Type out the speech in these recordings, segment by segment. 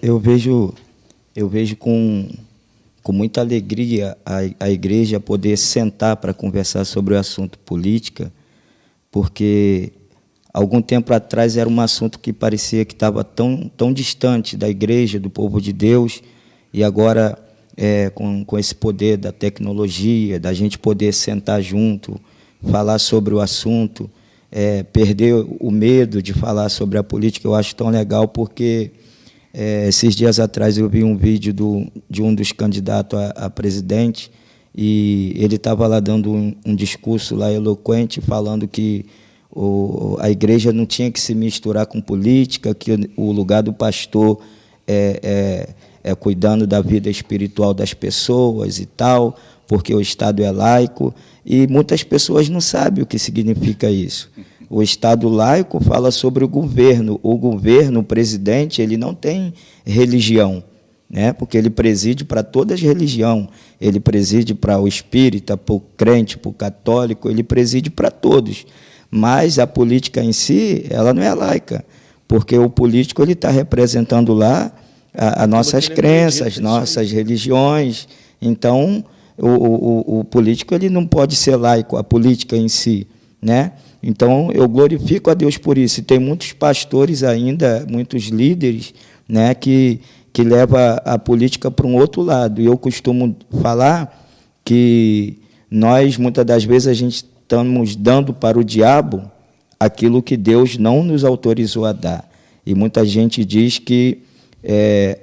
Eu vejo com muita alegria a igreja poder sentar para conversar sobre o assunto política, porque algum tempo atrás era um assunto que parecia que estava tão distante da igreja, do povo de Deus, e agora, com esse poder da tecnologia, da gente poder sentar junto, falar sobre o assunto, perder o medo de falar sobre a política, eu acho tão legal, porque esses dias atrás eu vi um vídeo de um dos candidatos a presidente, e ele estava lá dando um discurso lá eloquente, falando que a igreja não tinha que se misturar com política, que o lugar do pastor é cuidando da vida espiritual das pessoas e tal, porque o Estado é laico, e muitas pessoas não sabem o que significa isso. O Estado laico fala sobre o governo, o presidente, ele não tem religião, né? Porque ele preside para todas as religiões, ele preside para o espírita, para o crente, para o católico, ele preside para todos. Mas a política em si, ela não é laica, porque o político ele está representando lá as nossas crenças, nossas religiões. Então, o político ele não pode ser laico, a política em si, né? Então, eu glorifico a Deus por isso. E tem muitos pastores ainda, muitos líderes, né, que levam a política para um outro lado. E eu costumo falar que nós, muitas das vezes, a gente estamos dando para o diabo aquilo que Deus não nos autorizou a dar. E muita gente diz que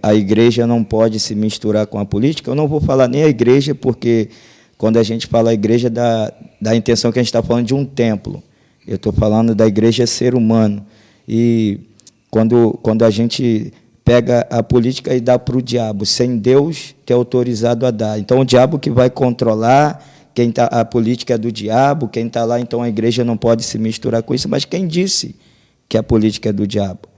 a igreja não pode se misturar com a política. Eu não vou falar nem a igreja, porque quando a gente fala a igreja, dá a intenção que a gente está falando de um templo. Eu estou falando da igreja ser humano. E quando a gente pega a política e dá para o diabo, sem Deus ter autorizado a dar. Então, o diabo que vai controlar, a política é do diabo, quem está lá, então a igreja não pode se misturar com isso. Mas quem disse que a política é do diabo?